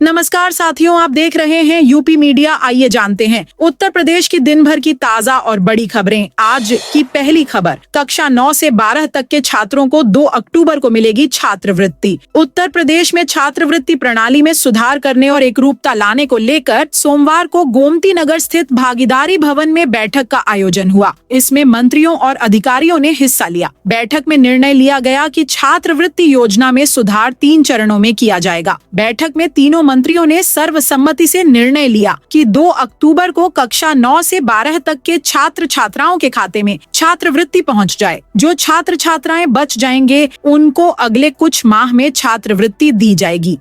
नमस्कार साथियों, आप देख रहे हैं यूपी मीडिया। आइए जानते हैं उत्तर प्रदेश की दिन भर की ताजा और बड़ी खबरें। आज की पहली खबर, कक्षा 9 से 12 तक के छात्रों को 2 अक्टूबर को मिलेगी छात्रवृत्ति। उत्तर प्रदेश में छात्रवृत्ति प्रणाली में सुधार करने और एकरूपता लाने को लेकर सोमवार को गोमती नगर स्थित भागीदारी भवन में बैठक का आयोजन हुआ। इसमें मंत्रियों और अधिकारियों ने हिस्सा लिया। बैठक में निर्णय लिया गया कि छात्रवृत्ति योजना में सुधार 3 चरणों में किया जाएगा। बैठक में तीनों मंत्रियों ने सर्वसम्मति से निर्णय लिया कि 2 अक्टूबर को कक्षा 9 से 12 तक के छात्र छात्राओं के खाते में छात्रवृत्ति पहुंच जाए। जो छात्र छात्राएं बच जाएंगे उनको अगले कुछ माह में छात्रवृत्ति दी जाएगी।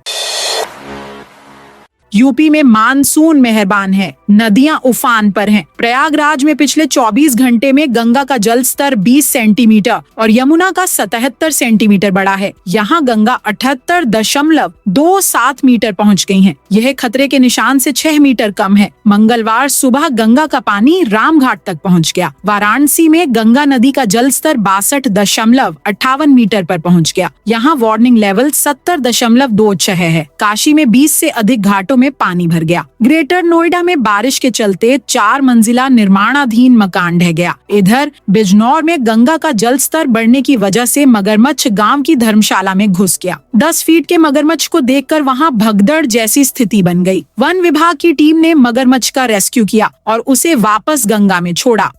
यूपी में मानसून मेहरबान है, नदियां उफान पर हैं। प्रयागराज में पिछले 24 घंटे में गंगा का जल स्तर 20 सेंटीमीटर और यमुना का 77 सेंटीमीटर बढ़ा है। यहाँ गंगा 78.27 मीटर पहुँच गई है। यह खतरे के निशान से 6 मीटर कम है। मंगलवार सुबह गंगा का पानी रामघाट तक पहुँच गया। वाराणसी में गंगा नदी का जल स्तर 62.58 मीटर पर पहुँच गया। यहाँ वार्निंग लेवल 70.26 है। काशी में 20 से अधिक घाटों में पानी भर गया। ग्रेटर नोएडा में बारिश के चलते 4 मंजिला निर्माणाधीन मकान ढह गया। इधर बिजनौर में गंगा का जल स्तर बढ़ने की वजह से मगरमच्छ गांव की धर्मशाला में घुस गया। 10 फीट के मगरमच्छ को देखकर वहां भगदड़ जैसी स्थिति बन गई। वन विभाग की टीम ने मगरमच्छ का रेस्क्यू किया और उसे वापस गंगा में छोड़ा।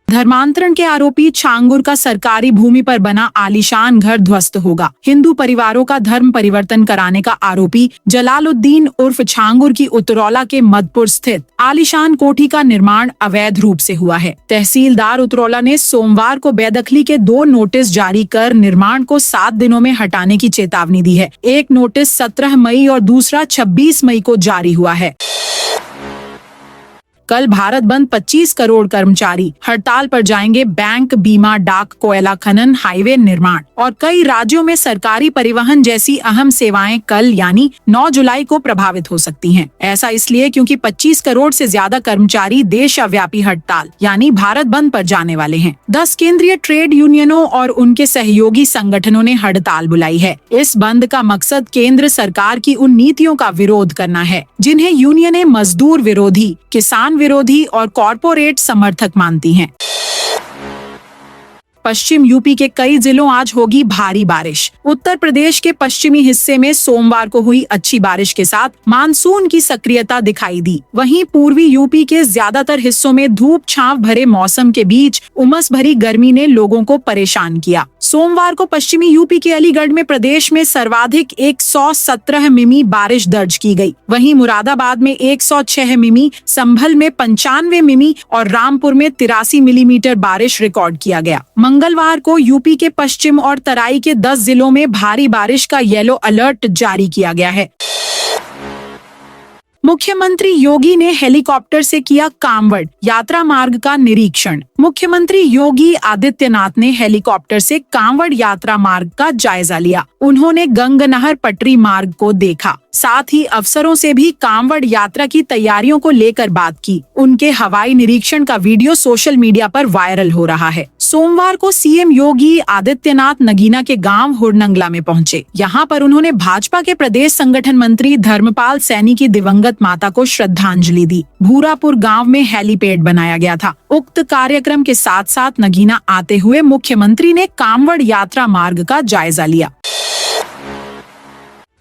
धर्मांतरण के आरोपी छांगुर का सरकारी भूमि पर बना आलीशान घर ध्वस्त होगा। हिंदू परिवारों का धर्म परिवर्तन कराने का आरोपी जलालुद्दीन उर्फ छांगुर की उतरौला के मदपुर स्थित आलीशान कोठी का निर्माण अवैध रूप से हुआ है। तहसीलदार उतरौला ने सोमवार को बेदखली के 2 नोटिस जारी कर निर्माण को 7 दिनों में हटाने की चेतावनी दी है। एक नोटिस 17 मई और दूसरा 26 मई को जारी हुआ है। कल भारत बंद 25 करोड़ कर्मचारी हड़ताल पर जाएंगे। बैंक, बीमा, डाक, कोयला खनन, हाईवे निर्माण और कई राज्यों में सरकारी परिवहन जैसी अहम सेवाएं कल यानी 9 जुलाई को प्रभावित हो सकती हैं। ऐसा इसलिए क्योंकि 25 करोड़ से ज्यादा कर्मचारी देशव्यापी हड़ताल यानी भारत बंद पर जाने वाले हैं। 10 केंद्रीय ट्रेड यूनियनों और उनके सहयोगी संगठनों ने हड़ताल बुलाई है। इस बंद का मकसद केंद्र सरकार की उन नीतियों का विरोध करना है जिन्हें यूनियनें मजदूर विरोधी, किसान विरोधी और कॉरपोरेट समर्थक मानती हैं। पश्चिम यूपी के कई जिलों आज होगी भारी बारिश। उत्तर प्रदेश के पश्चिमी हिस्से में सोमवार को हुई अच्छी बारिश के साथ मानसून की सक्रियता दिखाई दी। वहीं पूर्वी यूपी के ज्यादातर हिस्सों में धूप छांव भरे मौसम के बीच उमस भरी गर्मी ने लोगों को परेशान किया। सोमवार को पश्चिमी यूपी के अलीगढ़ में प्रदेश में सर्वाधिक 117 मिमी बारिश दर्ज की गई। वहीं मुरादाबाद में 106 मिमी, संभल में 95 मिमी और रामपुर में 83 मिलीमीटर बारिश रिकॉर्ड किया गया। मंगलवार को यूपी के पश्चिम और तराई के 10 जिलों में भारी बारिश का येलो अलर्ट जारी किया गया है। मुख्यमंत्री योगी ने हेलीकॉप्टर से किया कांवड़ यात्रा मार्ग का निरीक्षण। मुख्यमंत्री योगी आदित्यनाथ ने हेलीकॉप्टर से कांवड़ यात्रा मार्ग का जायजा लिया। उन्होंने गंगनहर पटरी मार्ग को देखा। साथ ही अफसरों से भी कांवड़ यात्रा की तैयारियों को लेकर बात की। उनके हवाई निरीक्षण का वीडियो सोशल मीडिया पर वायरल हो रहा है। सोमवार को सीएम योगी आदित्यनाथ नगीना के गांव हुरनंगला में पहुंचे। यहां पर उन्होंने भाजपा के प्रदेश संगठन मंत्री धर्मपाल सैनी की दिवंगत माता को श्रद्धांजलि दी। भूरापुर गांव में हेलीपैड बनाया गया था। उक्त कार्यक्रम के साथ साथ नगीना आते हुए मुख्यमंत्री ने कांवड़ यात्रा मार्ग का जायजा लिया।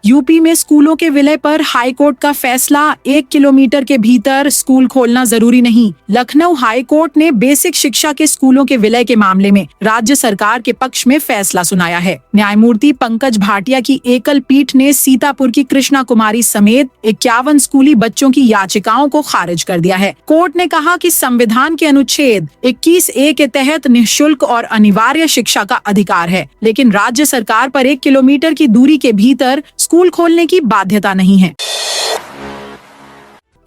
यूपी में स्कूलों के विलय पर हाईकोर्ट का फैसला। 1 किलोमीटर के भीतर स्कूल खोलना जरूरी नहीं। लखनऊ हाईकोर्ट ने बेसिक शिक्षा के स्कूलों के विलय के मामले में राज्य सरकार के पक्ष में फैसला सुनाया है। न्यायमूर्ति पंकज भाटिया की एकल पीठ ने सीतापुर की कृष्णा कुमारी समेत 51 स्कूली बच्चों की याचिकाओं को खारिज कर दिया है। कोर्ट ने कहा कि संविधान के अनुच्छेद 21A के तहत निःशुल्क और अनिवार्य शिक्षा का अधिकार है, लेकिन राज्य सरकार पर 1 किलोमीटर की दूरी के भीतर स्कूल खोलने की बाध्यता नहीं है।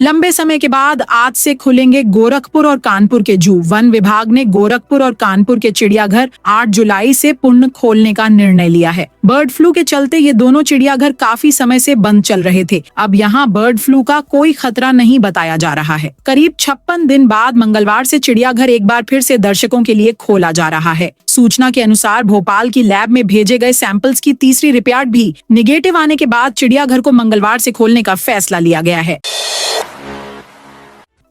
लंबे समय के बाद आज से खुलेंगे गोरखपुर और कानपुर के जू। वन विभाग ने गोरखपुर और कानपुर के चिड़ियाघर 8 जुलाई से पुनः खोलने का निर्णय लिया है। बर्ड फ्लू के चलते ये दोनों चिड़ियाघर काफी समय से बंद चल रहे थे। अब यहाँ बर्ड फ्लू का कोई खतरा नहीं बताया जा रहा है। करीब 56 दिन बाद मंगलवार से चिड़ियाघर एक बार फिर से दर्शकों के लिए खोला जा रहा है। सूचना के अनुसार भोपाल की लैब में भेजे गए सैंपल्स की तीसरी रिपोर्ट भी निगेटिव आने के बाद चिड़ियाघर को मंगलवार से खोलने का फैसला लिया गया है।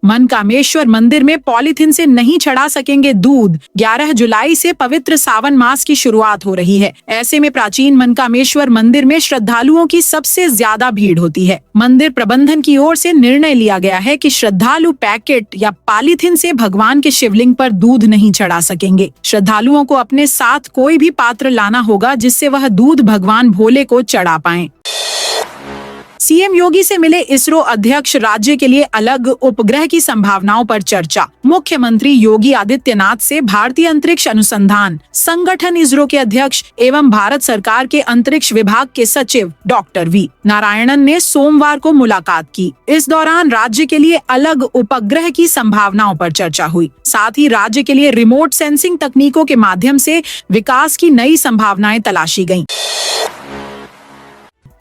मनकामेश्वर मंदिर में पॉलीथिन से नहीं चढ़ा सकेंगे दूध। 11 जुलाई से पवित्र सावन मास की शुरुआत हो रही है। ऐसे में प्राचीन मनकामेश्वर मंदिर में श्रद्धालुओं की सबसे ज्यादा भीड़ होती है। मंदिर प्रबंधन की ओर से निर्णय लिया गया है कि श्रद्धालु पैकेट या पॉलीथिन से भगवान के शिवलिंग पर दूध नहीं चढ़ा सकेंगे। श्रद्धालुओं को अपने साथ कोई भी पात्र लाना होगा जिससे वह दूध भगवान भोले को चढ़ा पाएं। सीएम योगी से मिले इसरो अध्यक्ष, राज्य के लिए अलग उपग्रह की संभावनाओं पर चर्चा। मुख्यमंत्री योगी आदित्यनाथ से भारतीय अंतरिक्ष अनुसंधान संगठन इसरो के अध्यक्ष एवं भारत सरकार के अंतरिक्ष विभाग के सचिव डॉक्टर वी नारायणन ने सोमवार को मुलाकात की। इस दौरान राज्य के लिए अलग उपग्रह की संभावनाओं पर चर्चा हुई। साथ ही राज्य के लिए रिमोट सेंसिंग तकनीकों के माध्यम से विकास की नई संभावनाएं तलाशी गयी।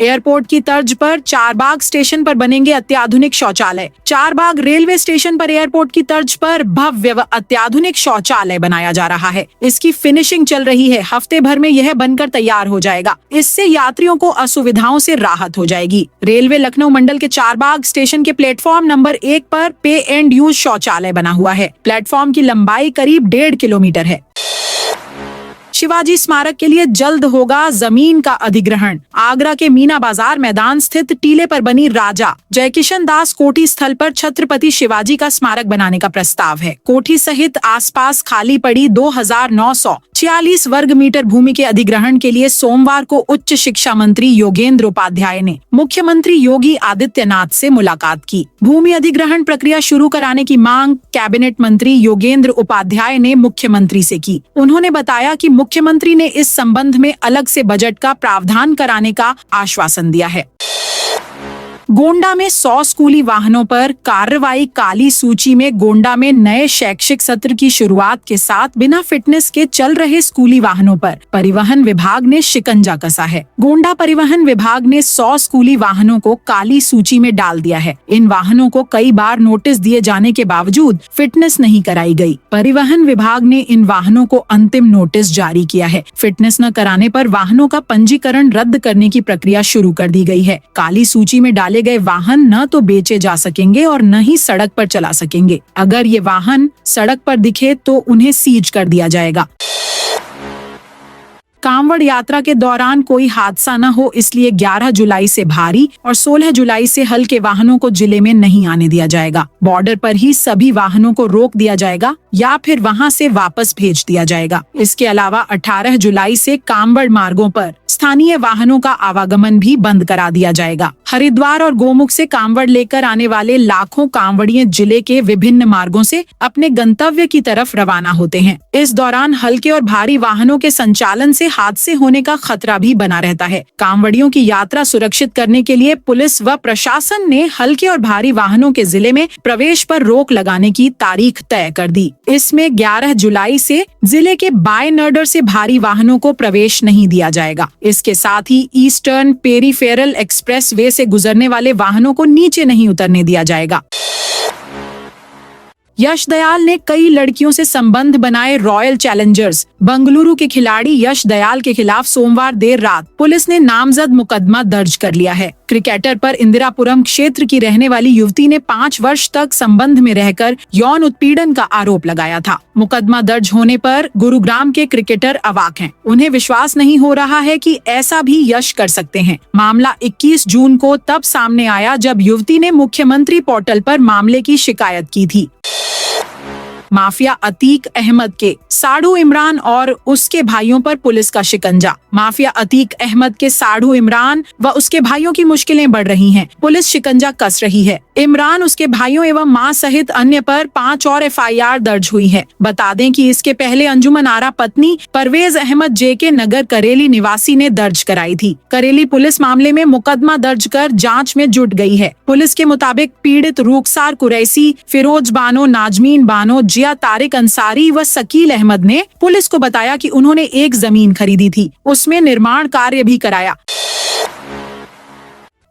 एयरपोर्ट की तर्ज पर चारबाग स्टेशन पर बनेंगे अत्याधुनिक शौचालय। चारबाग रेलवे स्टेशन पर एयरपोर्ट की तर्ज पर भव्य व अत्याधुनिक शौचालय बनाया जा रहा है। इसकी फिनिशिंग चल रही है। हफ्ते भर में यह बनकर तैयार हो जाएगा। इससे यात्रियों को असुविधाओं से राहत हो जाएगी। रेलवे लखनऊ मंडल के चारबाग स्टेशन के प्लेटफॉर्म नंबर 1 पर पे एंड यूज शौचालय बना हुआ है। प्लेटफॉर्म की लंबाई करीब 1.5 किलोमीटर है। शिवाजी स्मारक के लिए जल्द होगा जमीन का अधिग्रहण। आगरा के मीना बाजार मैदान स्थित टीले पर बनी राजा जयकिशन दास कोठी स्थल पर छत्रपति शिवाजी का स्मारक बनाने का प्रस्ताव है। कोठी सहित आसपास खाली पड़ी 2946 वर्ग मीटर भूमि के अधिग्रहण के लिए सोमवार को उच्च शिक्षा मंत्री योगेंद्र उपाध्याय ने मुख्यमंत्री योगी आदित्यनाथ से मुलाकात की। भूमि अधिग्रहण प्रक्रिया शुरू कराने की मांग कैबिनेट मंत्री योगेंद्र उपाध्याय ने मुख्यमंत्री से की। उन्होंने बताया कि मुख्यमंत्री ने इस संबंध में अलग से बजट का प्रावधान कराने का आश्वासन दिया है। गोंडा में 100 स्कूली वाहनों पर कार्रवाई। काली सूची में गोंडा में नए शैक्षिक सत्र की शुरुआत के साथ बिना फिटनेस के चल रहे स्कूली वाहनों पर परिवहन विभाग ने शिकंजा कसा है। गोंडा परिवहन विभाग ने 100 स्कूली वाहनों को काली सूची में डाल दिया है। इन वाहनों को कई बार नोटिस दिए जाने के बावजूद फिटनेस नहीं कराई गई। परिवहन विभाग ने इन वाहनों को अंतिम नोटिस जारी किया है। फिटनेस न कराने पर वाहनों का पंजीकरण रद्द करने की प्रक्रिया शुरू कर दी गई है। काली सूची में डाले गए वाहन न तो बेचे जा सकेंगे और न ही सड़क पर चला सकेंगे। अगर ये वाहन सड़क पर दिखे तो उन्हें सीज कर दिया जाएगा। कांवड़ यात्रा के दौरान कोई हादसा न हो इसलिए 11 जुलाई से भारी और 16 जुलाई से हल्के वाहनों को जिले में नहीं आने दिया जाएगा। बॉर्डर पर ही सभी वाहनों को रोक दिया जाएगा या फिर वहां से वापस भेज दिया जाएगा। इसके अलावा 18 जुलाई से कांवड़ मार्गों पर स्थानीय वाहनों का आवागमन भी बंद करा दिया जाएगा। हरिद्वार और गोमुख से कांवड़ लेकर आने वाले लाखों कांवड़िये जिले के विभिन्न मार्गों से अपने गंतव्य की तरफ रवाना होते हैं। इस दौरान हल्के और भारी वाहनों के संचालन से हादसे होने का खतरा भी बना रहता है। कांवड़ियों की यात्रा सुरक्षित करने के लिए पुलिस व प्रशासन ने हल्के और भारी वाहनों के जिले में प्रवेश पर रोक लगाने की तारीख तय कर दी। इसमें 11 जुलाई से जिले के बायनडर से भारी वाहनों को प्रवेश नहीं दिया जाएगा। इसके साथ ही ईस्टर्न पेरीफेरल एक्सप्रेस वे से गुजरने वाले वाहनों को नीचे नहीं उतरने दिया जाएगा। यश दयाल ने कई लड़कियों से संबंध बनाए। रॉयल चैलेंजर्स बेंगलुरु के खिलाड़ी यश दयाल के खिलाफ सोमवार देर रात पुलिस ने नामजद मुकदमा दर्ज कर लिया है। क्रिकेटर पर इंदिरापुरम क्षेत्र की रहने वाली युवती ने 5 वर्ष तक संबंध में रहकर यौन उत्पीड़न का आरोप लगाया था। मुकदमा दर्ज होने पर गुरुग्राम के क्रिकेटर अवाक हैं। उन्हें विश्वास नहीं हो रहा है कि ऐसा भी यश कर सकते हैं। मामला 21 जून को तब सामने आया जब युवती ने मुख्यमंत्री पोर्टल पर मामले की शिकायत की थी। माफिया अतीक अहमद के साढ़ू इमरान और उसके भाइयों पर पुलिस का शिकंजा। माफिया अतीक अहमद के साढ़ू इमरान व उसके भाइयों की मुश्किलें बढ़ रही हैं। पुलिस शिकंजा कस रही है। इमरान, उसके भाइयों एवं मां सहित अन्य पर 5 और FIR दर्ज हुई है। बता दें कि इसके पहले अंजुमन आरा पत्नी परवेज अहमद JK नगर करेली निवासी ने दर्ज कराई थी। करेली पुलिस मामले में मुकदमा दर्ज कर जांच में जुट गई है। पुलिस के मुताबिक पीड़ित रुखसार कुरैसी, फिरोज बानो, नाजमीन बानो, जिया तारिक अंसारी व शकील अहमद ने पुलिस को बताया कि उन्होंने एक जमीन खरीदी थी, उसमें निर्माण कार्य भी कराया।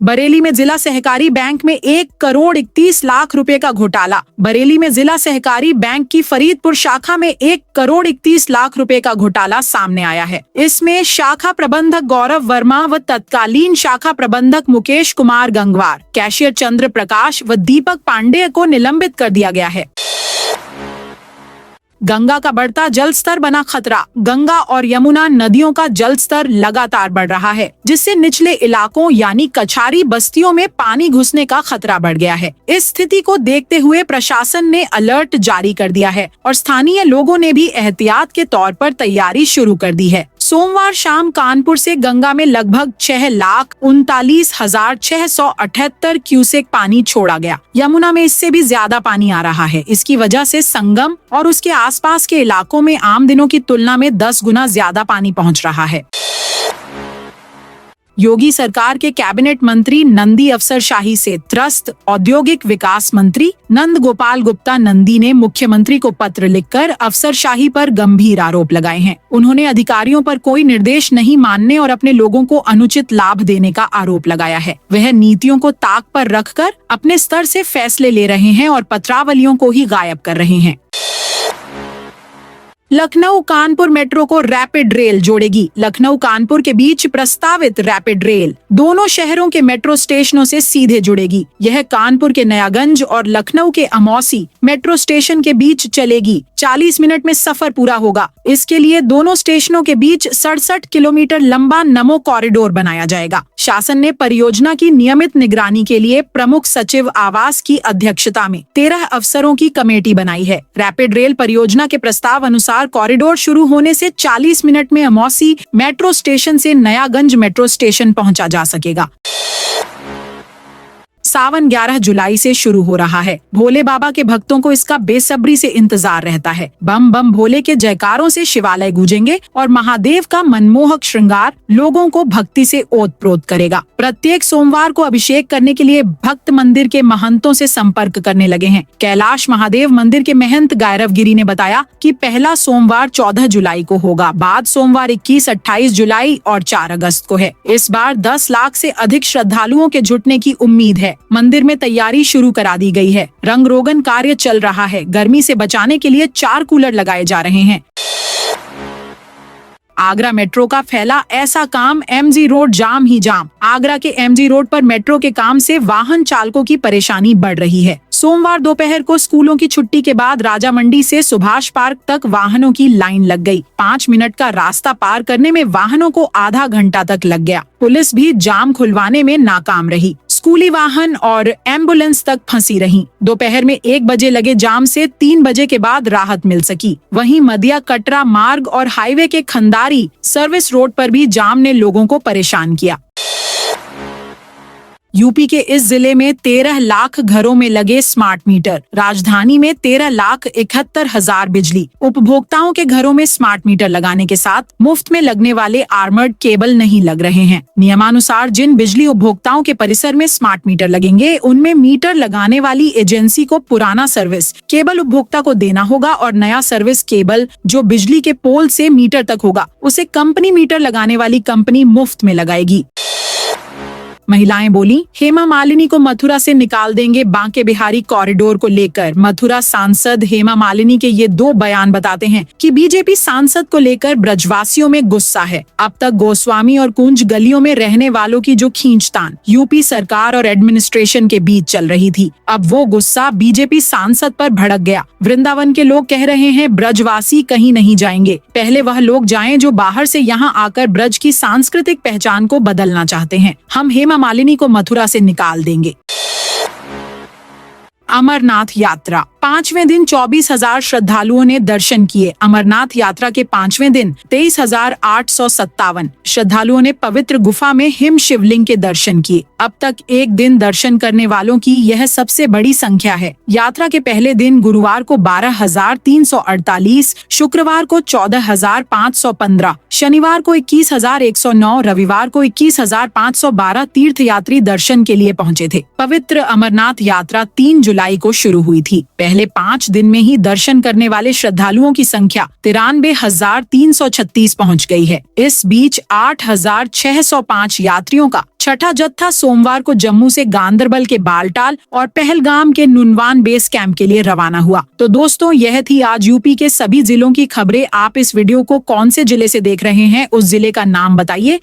बरेली में जिला सहकारी बैंक में 1 करोड़ 31 लाख रुपए का घोटाला। बरेली में जिला सहकारी बैंक की फरीदपुर शाखा में 1 करोड़ 31 लाख रुपए का घोटाला सामने आया है। इसमें शाखा प्रबंधक गौरव वर्मा व तत्कालीन शाखा प्रबंधक मुकेश कुमार गंगवार, कैशियर चंद्र प्रकाश व दीपक पांडेय को निलंबित कर दिया गया है। गंगा का बढ़ता जल स्तर बना खतरा। गंगा और यमुना नदियों का जल स्तर लगातार बढ़ रहा है, जिससे निचले इलाकों यानी कछारी बस्तियों में पानी घुसने का खतरा बढ़ गया है। इस स्थिति को देखते हुए प्रशासन ने अलर्ट जारी कर दिया है और स्थानीय लोगों ने भी एहतियात के तौर पर तैयारी शुरू कर दी है। सोमवार शाम कानपुर से गंगा में लगभग 6,39,678 क्यूसेक पानी छोड़ा गया। यमुना में इससे भी ज्यादा पानी आ रहा है। इसकी वजह से संगम और उसके आसपास के इलाकों में आम दिनों की तुलना में 10 गुना ज्यादा पानी पहुंच रहा है। योगी सरकार के कैबिनेट मंत्री नंदी अफसरशाही से त्रस्त औद्योगिक विकास मंत्री नंद गोपाल गुप्ता नंदी ने मुख्यमंत्री को पत्र लिखकर अफसरशाही पर गंभीर आरोप लगाए हैं। उन्होंने अधिकारियों पर कोई निर्देश नहीं मानने और अपने लोगों को अनुचित लाभ देने का आरोप लगाया है। वह नीतियों को ताक पर रखकर अपने स्तर से फैसले ले रहे हैं और पत्रावलियों को ही गायब कर रहे हैं। लखनऊ कानपुर मेट्रो को रैपिड रेल जोड़ेगी। लखनऊ कानपुर के बीच प्रस्तावित रैपिड रेल दोनों शहरों के मेट्रो स्टेशनों से सीधे जुड़ेगी। यह कानपुर के नयागंज और लखनऊ के अमौसी मेट्रो स्टेशन के बीच चलेगी। 40 मिनट में सफर पूरा होगा। इसके लिए दोनों स्टेशनों के बीच 67 किलोमीटर लंबा नमो कॉरिडोर बनाया जाएगा। शासन ने परियोजना की नियमित निगरानी के लिए प्रमुख सचिव आवास की अध्यक्षता में 13 अफसरों की कमेटी बनाई है। रैपिड रेल परियोजना के प्रस्ताव अनुसार कॉरिडोर शुरू होने से 40 मिनट में अमौसी मेट्रो स्टेशन से नयागंज मेट्रो स्टेशन पहुंचा जा सकेगा। सावन 11 जुलाई से शुरू हो रहा है। भोले बाबा के भक्तों को इसका बेसब्री से इंतजार रहता है। बम बम भोले के जयकारों से शिवालय गूंजेंगे और महादेव का मनमोहक श्रृंगार लोगों को भक्ति से ओतप्रोत करेगा। प्रत्येक सोमवार को अभिषेक करने के लिए भक्त मंदिर के महंतों से संपर्क करने लगे हैं। कैलाश महादेव मंदिर के महंत गैरव गिरी ने बताया कि पहला सोमवार 14 जुलाई को होगा, बाद सोमवार 21, 28 जुलाई और 4 अगस्त को है। इस बार 10 लाख से अधिक श्रद्धालुओं के जुटने की उम्मीद है। मंदिर में तैयारी शुरू करा दी गई है। रंग रोगन कार्य चल रहा है। गर्मी से बचाने के लिए 4 कूलर लगाए जा रहे हैं। आगरा मेट्रो का फैला ऐसा काम, MG रोड जाम ही जाम। आगरा के MG रोड पर मेट्रो के काम से वाहन चालकों की परेशानी बढ़ रही है। सोमवार दोपहर को स्कूलों की छुट्टी के बाद राजा मंडी से सुभाष पार्क तक वाहनों की लाइन लग गई। 5 मिनट का रास्ता पार करने में वाहनों को आधा घंटा तक लग गया। पुलिस भी जाम खुलवाने में नाकाम रही। स्कूली वाहन और एम्बुलेंस तक फंसी रहीं। दोपहर में 1 बजे लगे जाम से 3 बजे के बाद राहत मिल सकी। वहीं मदिया कटरा मार्ग और हाईवे के खंदारी सर्विस रोड पर भी जाम ने लोगों को परेशान किया। यूपी के इस जिले में 13 लाख घरों में लगे स्मार्ट मीटर। राजधानी में 13,71,000 बिजली उपभोक्ताओं के घरों में स्मार्ट मीटर लगाने के साथ मुफ्त में लगने वाले आर्मर्ड केबल नहीं लग रहे हैं। नियमानुसार जिन बिजली उपभोक्ताओं के परिसर में स्मार्ट मीटर लगेंगे, उनमें मीटर लगाने वाली एजेंसी को पुराना सर्विस केबल उपभोक्ता को देना होगा और नया सर्विस केबल जो बिजली के पोल से मीटर तक होगा, उसे कंपनी मीटर लगाने वाली कंपनी मुफ्त में लगाएगी। महिलाएं बोली, हेमा मालिनी को मथुरा से निकाल देंगे बांके बिहारी कॉरिडोर को लेकर। मथुरा सांसद हेमा मालिनी के ये 2 बयान बताते हैं कि बीजेपी सांसद को लेकर ब्रजवासियों में गुस्सा है। अब तक गोस्वामी और कुंज गलियों में रहने वालों की जो खींचतान यूपी सरकार और एडमिनिस्ट्रेशन के बीच चल रही थी, अब वो गुस्सा बीजेपी सांसद पर भड़क गया। वृंदावन के लोग कह रहे हैं ब्रजवासी कहीं नहीं जाएंगे, पहले वह लोग जाएं जो बाहर से यहाँ आकर ब्रज की सांस्कृतिक पहचान को बदलना चाहते हैं। हम हेमा मालिनी को मथुरा से निकाल देंगे। अमरनाथ यात्रा 5वें दिन 24,000 श्रद्धालुओं ने दर्शन किए। अमरनाथ यात्रा के 5वें दिन 23,857 श्रद्धालुओं ने पवित्र गुफा में हिम शिवलिंग के दर्शन किए। अब तक एक दिन दर्शन करने वालों की यह सबसे बड़ी संख्या है। यात्रा के पहले दिन गुरुवार को 12,348, शुक्रवार को 14,515, शनिवार को 21,109, रविवार को 21,512 तीर्थयात्री दर्शन के लिए पहुंचे थे। पवित्र अमरनाथ यात्रा 3 जुलाई को शुरू हुई थी। पहले 5 दिन में ही दर्शन करने वाले श्रद्धालुओं की संख्या 93,336 पहुंच गई है। इस बीच 8,605 यात्रियों का छठा जत्था सोमवार को जम्मू से गांदरबल के बालटाल और पहलगाम के नुनवान बेस कैंप के लिए रवाना हुआ। तो दोस्तों, यह थी आज यूपी के सभी जिलों की खबरें। आप इस वीडियो को कौन से जिले से देख रहे हैं, उस जिले का नाम बताइए।